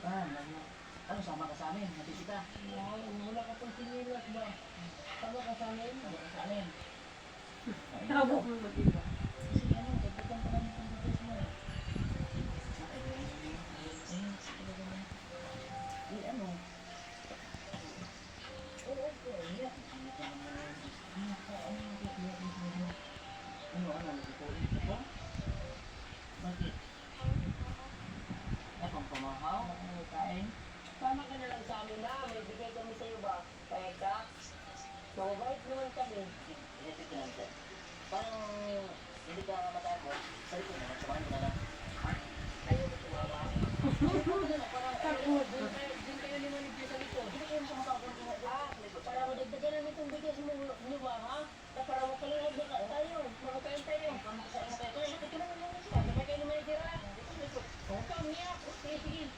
Ano, sama ka sa amin, natisita. Wala ka pang sinilas ba? Sama ka sa amin? Sama ka sa amin. Tabok mo mag-iba. Kasi ano, dagdagan pa lang itong bigas mo eh. Eh, ano? Oo, kaya. Ano, nagpupulit ka pa? Bakit? Akong pamahaw? Ano kain? Sama ka na lang sa amin na. May bigay kami sa'yo ba? Kaya ka? Mababait naman kami. Inisip ko lang sir. Parang hindi ka matapos. Sa likod naman, samahan mo na lang. Ayaw mo tumama. Takot. Doon kayo ni Manigyo sa likod. Hindi kayo sumasakot mo sa likod. Para madagdagan namin itong bigas mo, di ba, ha? Para makalingad na tayo. Makakain tayo. Ito na lang siya. Sabay kayo ni Manigyo, ha? Huwag ka umiyak. Sige, sige.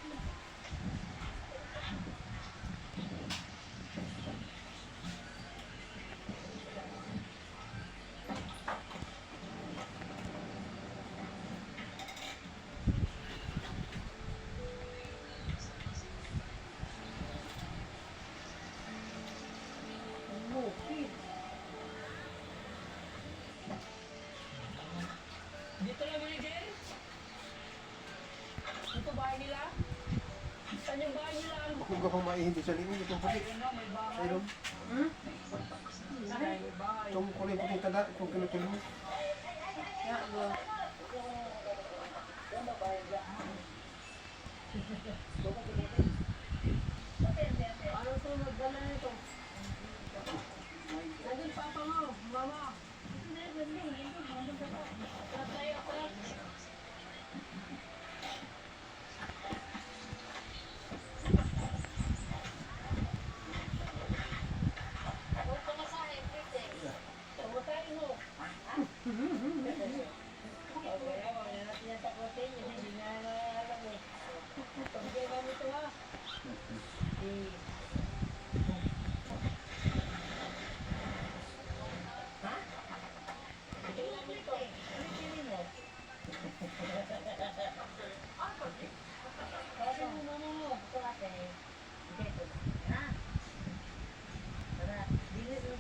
Bukid. Dito lang, Manager? Ito bahay nila? Saan yung bahay nila? Kung ka pang maihindi sa lingin, itong puti. Ayun na, may bahay. Ayun. Ay, may bahay. Itong kulay puting tada, itong kinutin mo. Ya, go. Ano ito magdala nito? Nandun papa mo, mama. Tara tayo, tara. Pamasahin mo. Okay, wala natin yung takotin. Hindi na alam eh. Pagkaya kami ito ha. Ha? Bigyan namin ito. Ano pili mo? Kasi mo mama mo. Ito ate. Hindi, ito. Ha? Tara,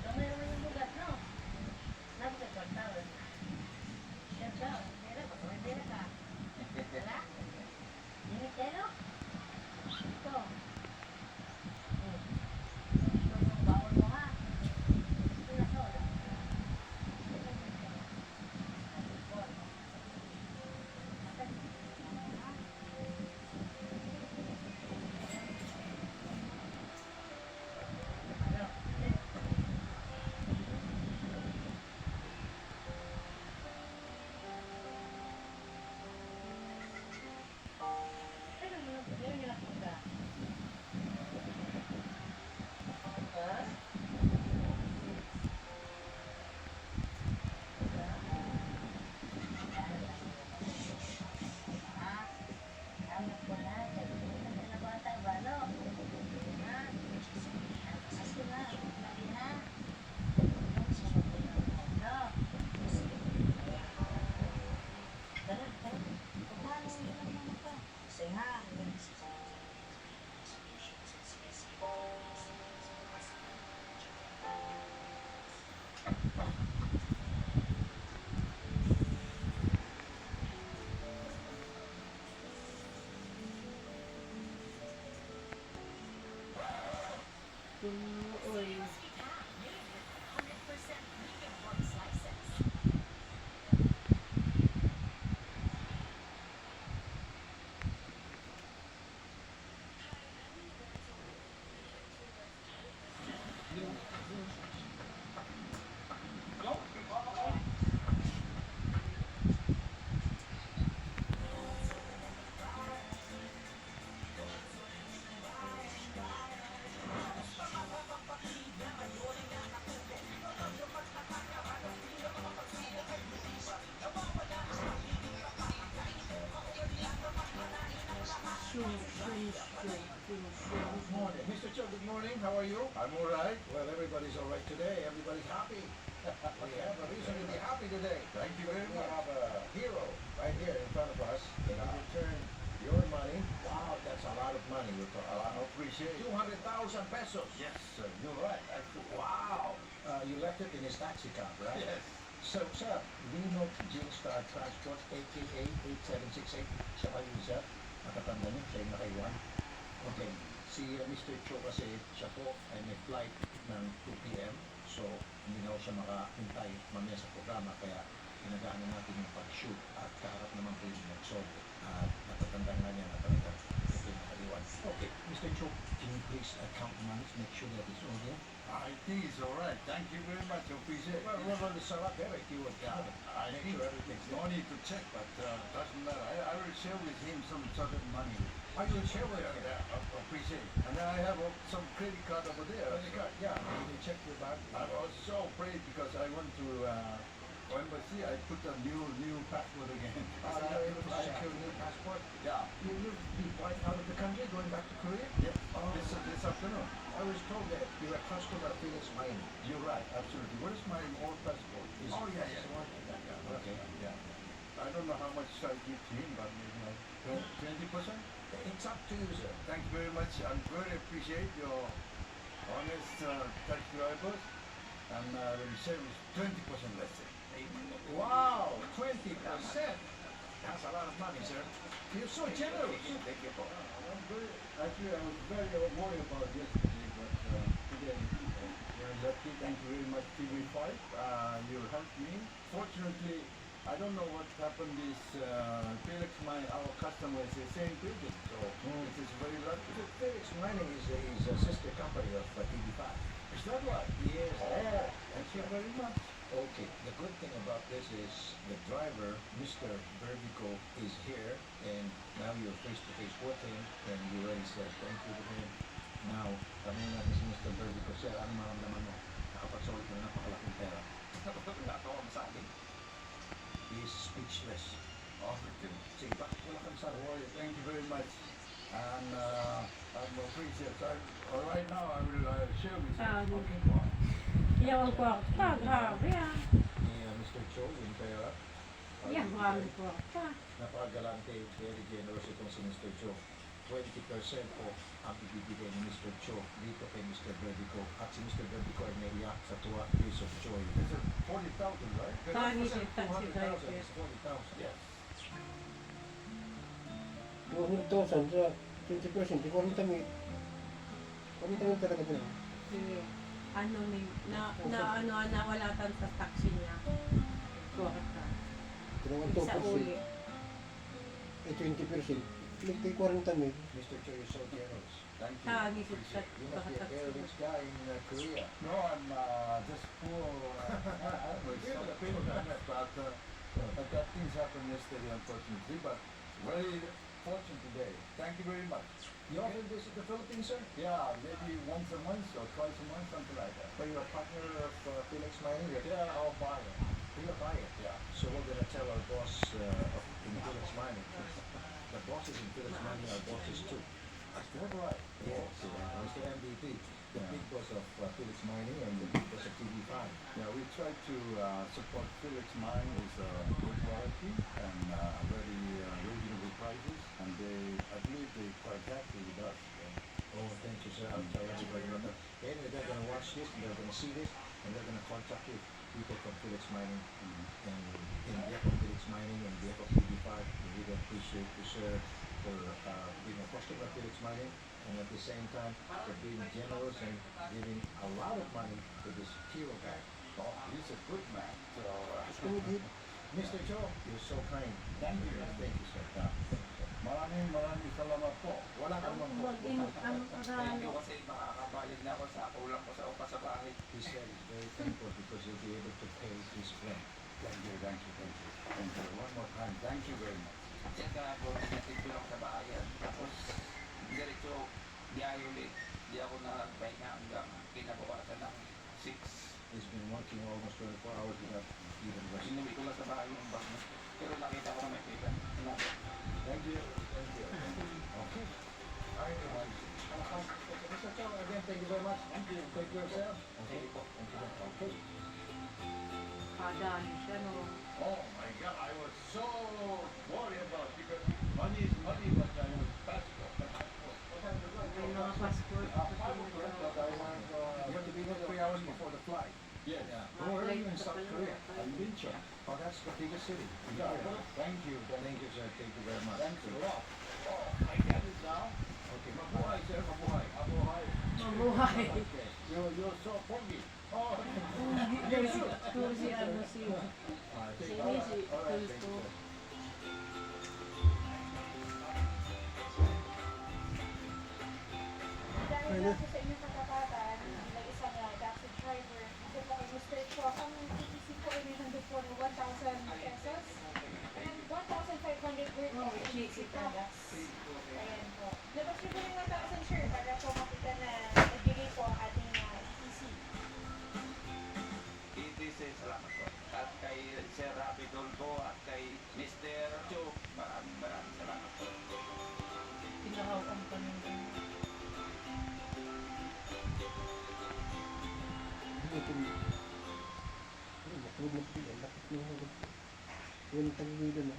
gamay naman yung bugat, no? Napakit ka tawon. Ganda, pera pa, may pera ka. Tara? Dinitero? Ito. Ito yung baon mo ha. Ito na sola. Uy. Good morning. Mr. Cho, good morning. How are you? I'm all right. Well, everybody's all right today. Everybody's happy. We have a reason to be happy today. Thank you very much. We have a hero right here in front of us. And in return, your money. Wow, That's a lot of money. I appreciate it. 200,000 pesos. Yes, sir. You're right. Wow. You left it in his taxi cab, right? Yes. So, sir, do you know G-Star Transport, aka 8768? Siya kayo, sir? Matatanda niyo, siya yung nakaiwan. Okay. Si Mr. Cho kasi, siya po ay may flight ng 2 p.m. So, hindi na siya makahintay mamaya sa programa. Kaya, pinagaanan natin yung pag-shoot at kaharap naman po yung mag-solve. At natatanda nga niya na talaga ito yung nakaiwan. Okay. Mr. Cho, can you please count money to make sure that it's all there? I think it's all right. Thank you very much. I appreciate it. Well, it's a lot better if you would count it. I Make think sure everything's no there. need to check, but doesn't matter. I will share with him some certain money. Are you in share with him? Yeah, I appreciate it. And then I have some credit card over there. Yeah, you check your bag. I was so afraid because I went to embassy. I put a new passport again. You're able to secure a new passport. Yeah. You will be flying out of the country, going back to Korea? Yes. Oh. This afternoon. I was told that you're a customer of Felix Mining. You're right. Absolutely. Where's my old passport? Oh, yeah. Okay. Yeah. I don't know how much I give to him, but maybe like 20%. It's up to you, sir. Thank you very much. I very appreciate your honest taxi drivers, and the service 20%, let's say. Wow, 20%. That's a lot of money, sir. You're so generous. Thank you. Actually, I was very worried about yesterday, but today very lucky. Thank you very much, TV5. You helped me. Fortunately, I don't know what happened. This Felix, our customer, is the same building, so it is very lucky. Felix Mining is a sister company of TV5. Is that right? Yes. Oh, thank you very much. Okay, the good thing about this is the driver, Mr. Berbico, is here, and now you're face to face with him, and you already said thank you to him. Now, tanong natin si Mr. Berbico, sir, ano maramdaman mo? Nakapagsulit ka na napakalaking pera. Nakatawa mo sa akin. He is speechless. Oh, okay. Sige, bakit wala kang sabi? Thank you very much. And I'm appreciate. Right now, I will share with you. Okay. Iyawan ko ako. Grabe ah. Ni Mr. Cho, yung pera. Iyawan ko ako. Napakagalante, very generous itong si Mr. Cho. 20% po ang ibibigay ni Mr. Cho dito kay Mr. Berbico. At si Mr. Berbico ay naiyak sa tuwa, tears of joy. It's 40,000, right? Tangis yung taxi 200,000 driver. is 40,000. Yes. 200,000 sa 20%. Di ko alam kami. Kami talaga din. Sige. Ano na wala tan sa taxi niya. Kuha ka. Tinawag Sa 2%. uli. Eh, 20%. Nagtay 40 mil. Mr. Cho is so generous. Thank you. Tangis yung You must be a very rich guy in Korea. No, I'm just poor. But that things happened yesterday, unfortunately. But very fortunate today. Thank you very much. You often visit the Philippines, sir? Yeah, maybe once a month or twice a month, something like that. Are you a partner of Felix Mining? Yeah, I'll buy it. You're a buyer. Yeah. So we're going to tell our boss in Felix Mining. The bosses in Felix Mining are bosses too. Is that right? Yes, Mr. MVP, the big boss of Felix Mining and the big boss of TV5. Yeah, we try to support Felix Mine with good quality and very reasonable prices, and I believe they're quite happy with us. Oh, thank you, sir. I'll tell everybody about that. Anyway, they're going to watch this, and they're going to see this, and they're going to contact you, people from Felix Mining, and in behalf of Felix Mining and behalf of TV5, we really appreciate you, sir, for being a customer of Felix Mining, and at the same time, for being generous and giving a lot of money to this hero guy. Oh, he's a good man. So, Mr. Joe, you're so kind. Thank you. Thank you, sir. maraming salamat po. Wala ka naman po. Ang Thank you kasi makakabayad na ako sa kulang ko sa upa sa bahay. He said he's very thankful because he'll be able to pay his rent. Thank you. Thank you. One more time, thank you very much. Kasi ka ako, natin lang sa bahayan. Tapos, diretso, biyahe ulit. Di ako nagpahinga hanggang kinabukasan ng 6. He's been working almost 24 hours without even rest. Sinuwi ko lang sa bahay yung bus mo. Pero nakita ko na may pita. Thank you. Thank you. Okay. All right. Mr. Chow, again, thank you very much. Thank you. Take care of yourself. Okay. Thank you. Okay. kadaan siya no. Oh my God, I was so worried about because money is money, but I was passport. Ortigas City. Yeah. Thank you, sir. Thank you very much. Thanks a lot. Oh, I get it now. Okay, mabuhay, sir, mabuhay. Abuhay. Mabuhay. Okay. You're so foggy. Oh, Kung si ano si Thank si you. ini si all right, Tulfo. thank you. Dahil lang po sa inyong katapatan, bilang isang taxi driver, ako po kay Mr. Cho, ang TTC po ay may nandun po ng 1,000 pesos and 1,500 worth of TTC products. Ayan po. Labas niyo po yung 1,000 sure para po makita na nagbigay po ang ating TTC. TTC, salamat po. At kay Sir Rapi Dolpo at kay Mr. Cho, maraming salamat po. Pinahawakan pa ng Matulog na sila. Lapit na ako. Yun ang tagwilo na.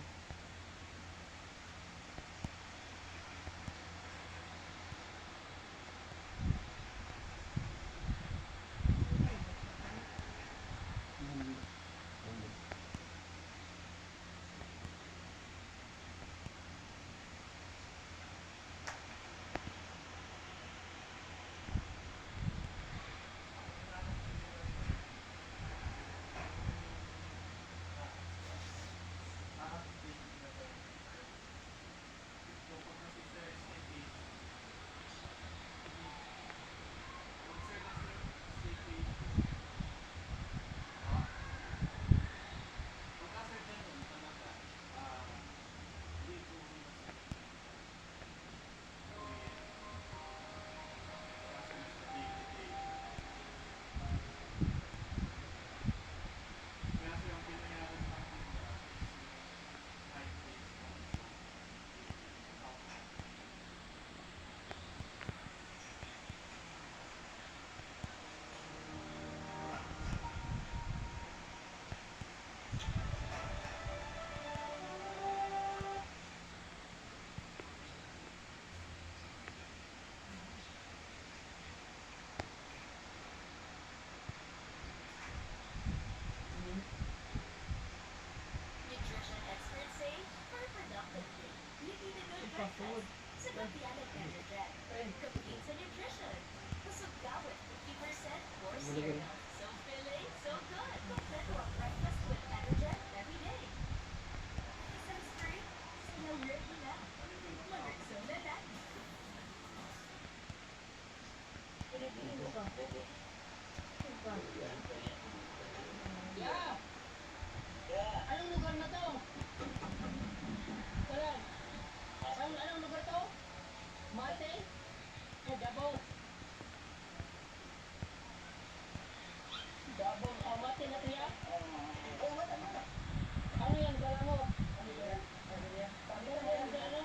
Nutrition experts say for a productive day, you need a good breakfast. Sagot yan ang Energen. Complete sa nutrition. Busog ka with 50% more cereal. So filling, so good. Kompleto ang breakfast with Energen every day. Isang straight, sinawir mo na. Mamerso na na. Anong lugar na to? Kalan? Anong lugar to? Mate? Davao? Davao? Mate na tiya? Ano yan? Gala mo? Ano yan? Ano yan? Gala?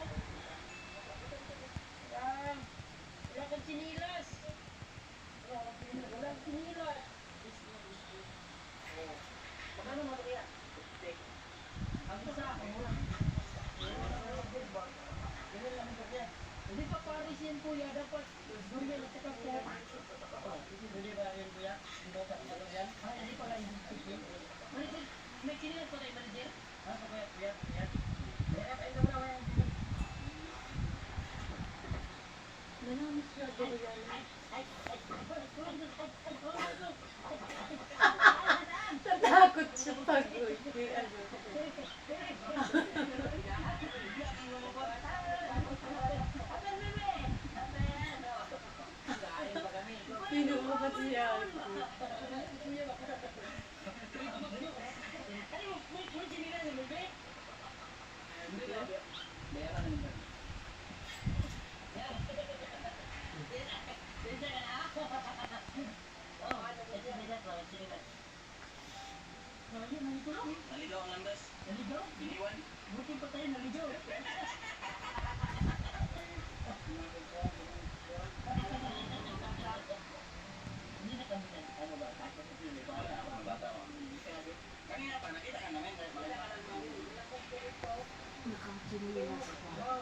Wala kang sinilas. Walang sinilas. Magkano mo kaya? Ang isa ako muna. Ganun lang ito kaya. Hindi pa paris yan kuya. Dapat gumil at saka po. Hindi ba yan kuya? Hindi ba ano yan? Hindi pala yung manager, may kinilag pa tayo manager? Ano kuya? Kuya? Kuya? Ay naman ako yan. Nanamis siya dito yan. Tatakot siya pag pinuupat siya. Naligaw ang landas. Naligaw? Iniwan? Buti pa tayo naligaw. Hindi na kami ano ba? Kanina pa, nakita ka namin. Nakachinilas pa.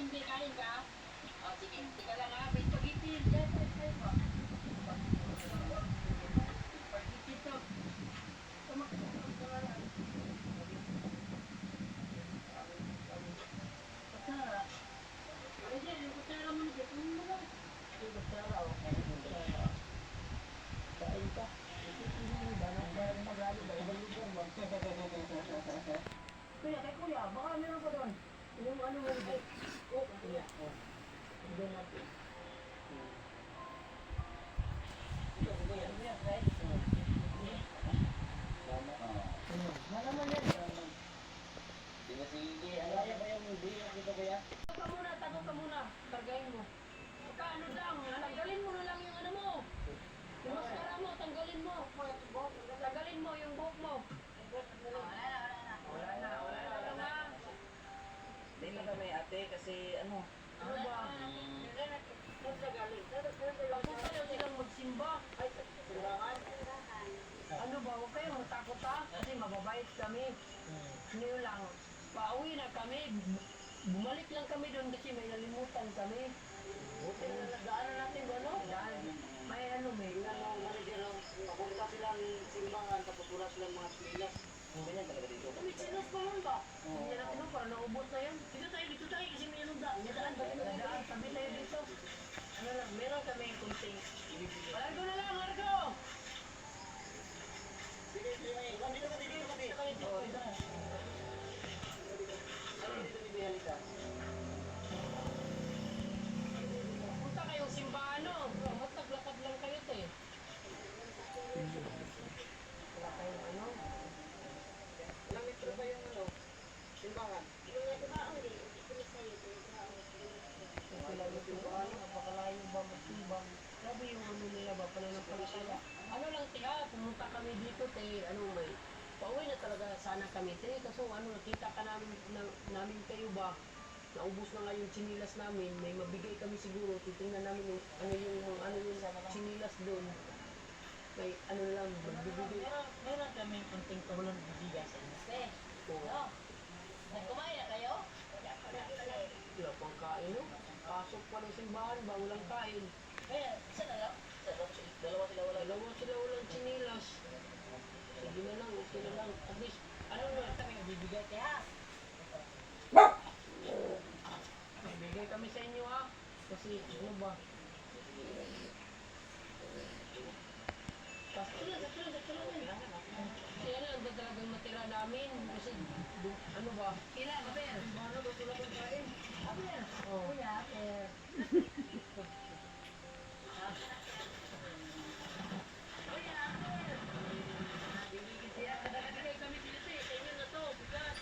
hindi, kain ka? O, sige. Tika lang ha, may spaghetti. Yes, yes, po. Spaghetti to. Kutsara. Pwede, yung kutsara mo na dyan. Ano mo lang? Yung kutsara, o. Kutsara. Kain ka. Banang magali, balibaligan mo. Kuya, kay kuya, baka meron pa doon. Yung ano mo, ay, oh, kuya, oh. Hindi natin. Ito, kuya, kuya, right? Malaman yan. Sige, sige. Alaya ba yung hindi dito, kuya? Tago ka muna. Targayin mo. Baka ano lang, tanggalin mo na lang yung ano mo. Yung maskara mo, tanggalin mo. Tanggalin mo yung buhok mo. Wala na. Hindi na kami ate kasi ano, Ano ba? Papunta na silang magsimba. Ay, sa simbahan. Ano ba? Huwag kayong matakot ha. Kasi mababait kami. Hindi lang. Pauwi na kami. Bumalik lang kami doon kasi may nalimutan kami. Buti na nagdaanan natin doon, no? May ano, may papunta silang simbahan tapos wala silang mga silas. ganyan talaga dito. May silas pa lang ba? Hindi natin no, para naubos na yan. Dito tayo kasi may anong nadaan. Sabi tayo dito. Ano lang, meron kami kunting. Largo na lang, largo! Dito ka dito. Punta kayong simbahan, no? Maglakad lang kayo, te. Wala kayong ano? Ilang metro ba yung ano? Simbahan? Sila yung simbahan, napakalayo ba magsimbang? Sabi yung ano nila ba, pananampalataya. Ano lang, te, pumunta kami dito, te, ano may, pauwi na talaga sana kami, te, kaso ano, nakita ka namin kayo ba, naubos na nga yung chinilas namin, may mabigay kami siguro, titingnan namin yung, ano yung chinilas doon. May, ano lang, magbibigay. Meron kami kunting tulong bibigas sa inyo. Oo. Kumain na kayo? Wala pang kain, no? Pasok pa ng simbahan ba, walang kain. Kaya, isa na lang. Dalawa Dalawa sila walang chinilas. Sige na lang, okay na lang. At least, ano na, kami bibigay kaya. May bigay kami sa inyo ha. Kasi, ano ba? Sakto lang. Kaya na, ang talagang matira namin. Kasi, ano ba? Kila, aber. Ano ba sila kung kain? Aber. Oh. Kuya, aber. Bigay kami sila sa inyo na to, bigat.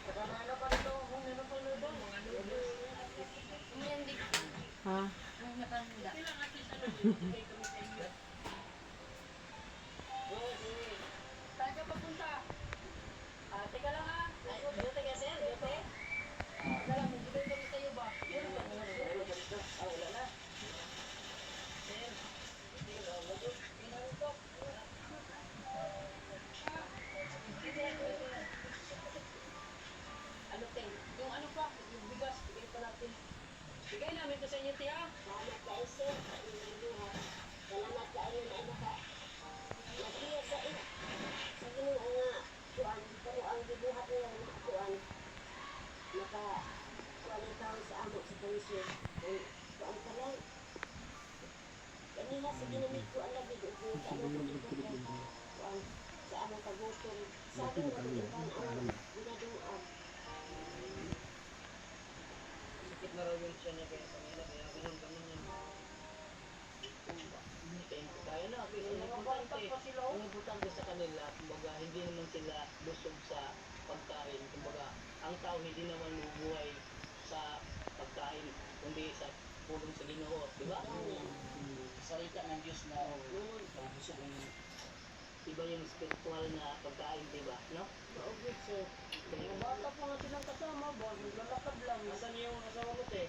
Saka na ano pa ito, kung ano pa ludo, mga ludo. Hindi. Ha? Ang nakanda. Sila nga sila bigay kami sa inyo. Saan ka papunta? Teka lang ha. Dito ka, sir? Dito? Teka lang, bigay kami sa iyo ba? Wala na. Ano te? Yung ano pa, yung bigas, bigay pa natin. Bigay namin to sa inyo te ha. Salamat kayo, sir. Salamat kayo na ano ka. Nagsiya sa Ginoo nga, kuan, pero ang gibuhat niya nga, kuan, kuan ang tao sa amo sa komisyon. Kuan ka lang. Kanina sa ginamit ko ang lagi, kung sa amo ko kuan, sa amo kagutom. Sa akin, magiging ang ginaduan. Sakit na raw yung siya niya kaya sa kanila kaya ganun yan. Kaya na, kasi ang importante sa kanila, kumbaga hindi naman sila busog sa pagkain. Kumbaga, ang tao hindi naman mabubuhay sa pagkain, kundi sa pulong sa Ginoo, di ba? Salita ng Diyos na busog ang iba yung spiritual na pagkain, di ba? No? Maugit sir. Mga bata pa nga silang kasama ba? Naglalakad lang. Nasaan yung asawa mo, te?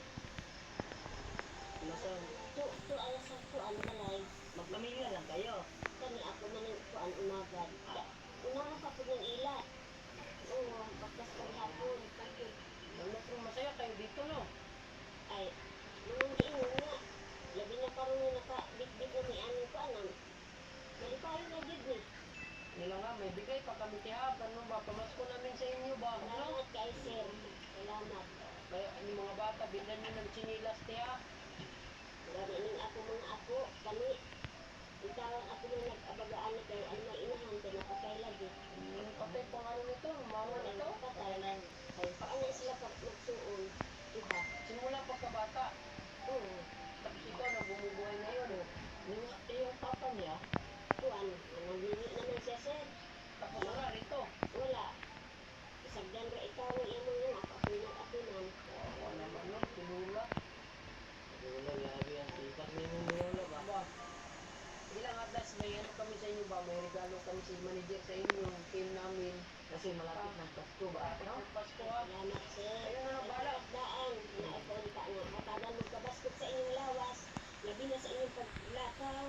Nasaan? To ang sa kuan balay. Magpamilya lang kayo. Kani ako man ang kuan umagad. Una pa po ng ila. Oo, pagkas kang hapon, pagkas. Masaya kayo dito no? bata, bilhan nyo ng chinilas tiya. Gani ning ako mga ako, kani. Ikaw ako na nag-abagaan na kayo, ay may inahan, kaya napatay lagi. Patay pang ano nito, mama nito. Patay. Paano sila magsuon? Iha. Simula pagkabata. Oo. Tapos ikaw na bumubuhay ngayon. Yung papa niya, kuan, nangingi naman siya sir. Tapos wala rito. Wala. Isagdan ra ikaw yung mga apinan. Wala naman nun, sinula. Wala, grabe yan. Sikat na yung wala ba? Ba, ilang atas may ano kami sa inyo ba? May regalo kami sa manager sa inyo, team namin. Kasi malapit ng Pasko ba? No? Pasko ha. Salamat sir. Ayun na ang bala. Daan, naipon ka nga. Matagan mo kabaskot sa inyong lawas. Labi na sa inyong paglakaw.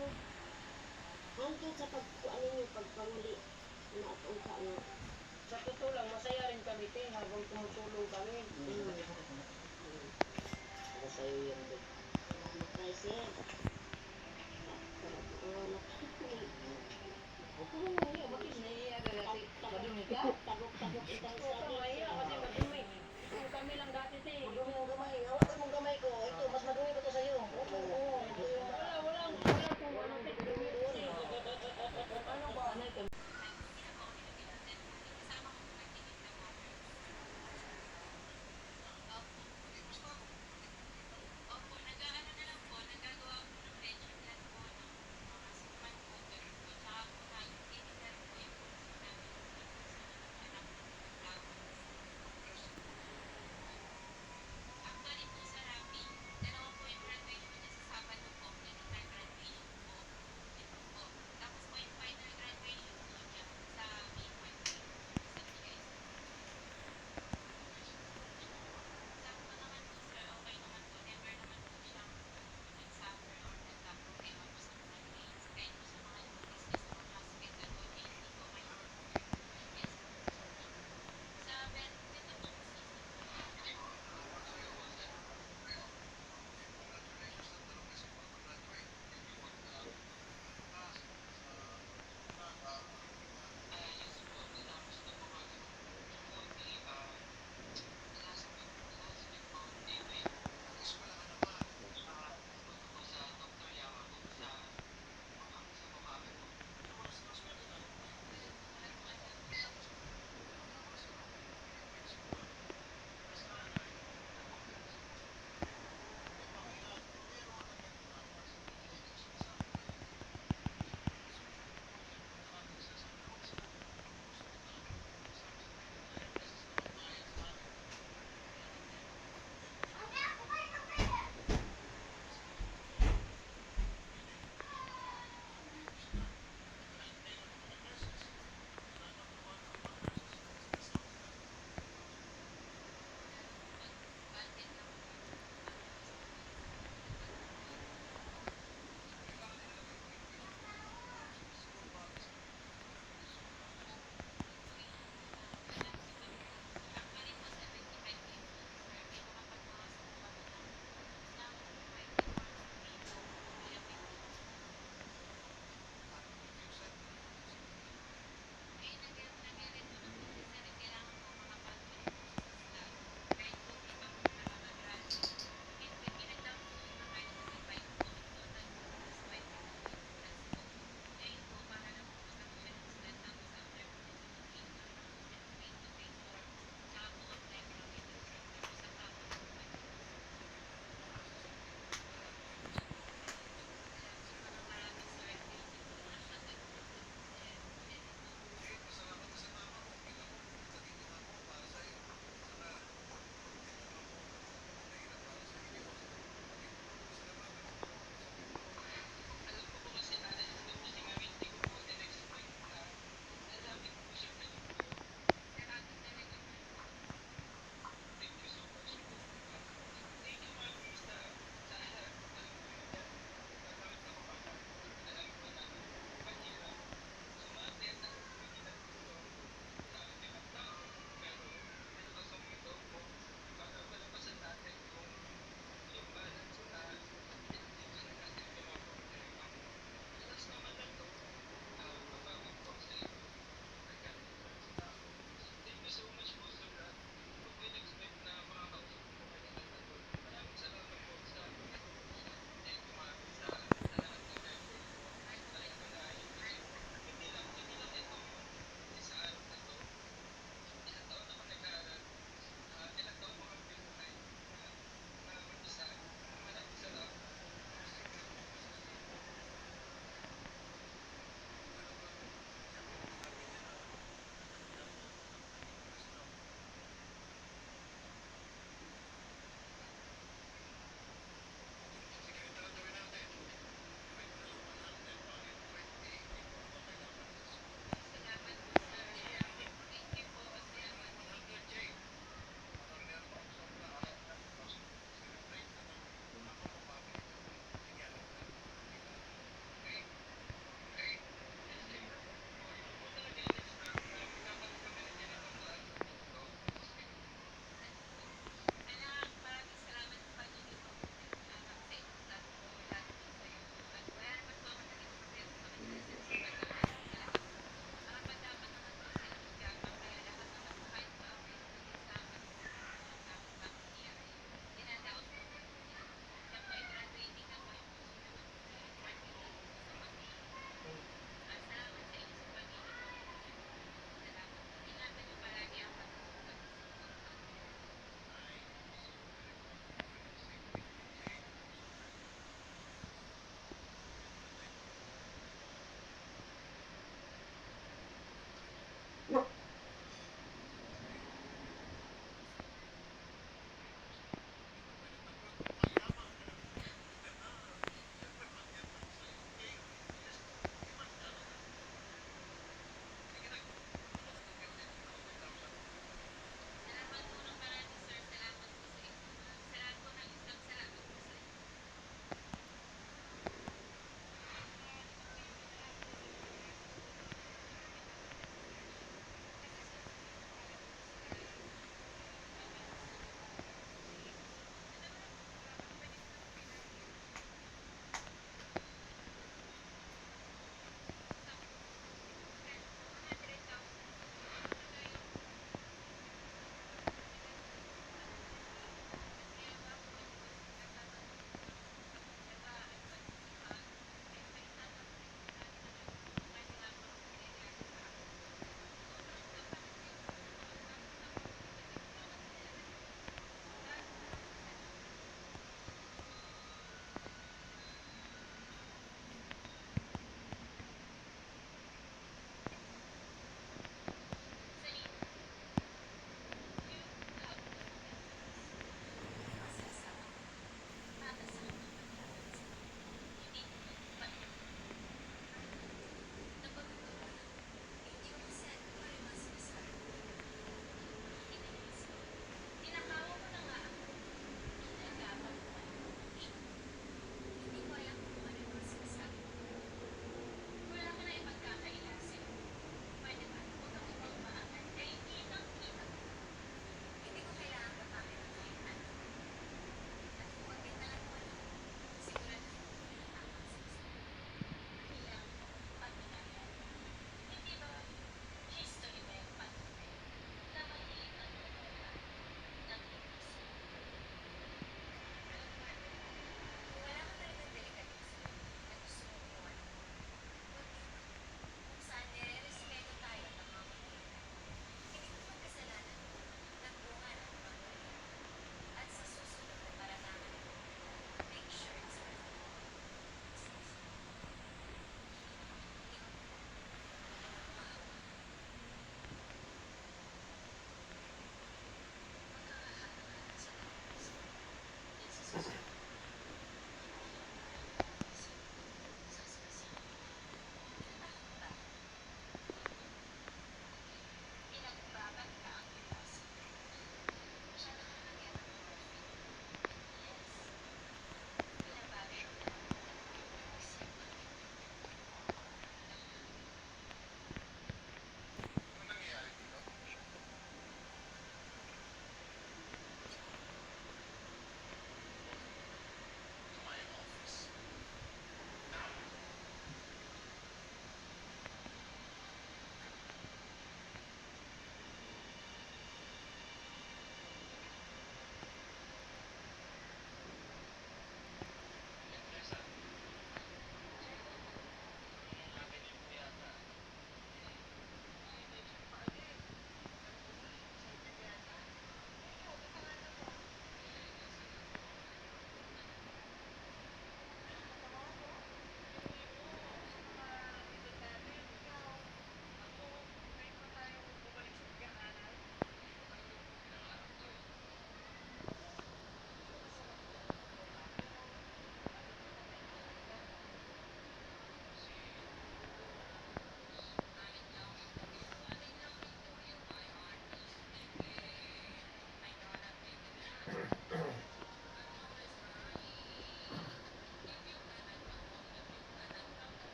Hangtod sa pagkuan ninyo, pagpanguli. Naipon ka nga. Sa totoo lang, masaya rin kami tin habang tumutulong kami. Para sa'yo yan din. Salamat kayo sir. Bakit naiiya ka kasi madumi ka? Tagok-tagok itang Oo, sabi. maiya kasi madumi. Kung kami lang dati tin. Madumi ang gamay. Hawakan mong gamay ko. Ito, mas madumi pa to sa'yo. Oo. Wala kung ano tin. Ano ba?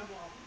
Amo ako.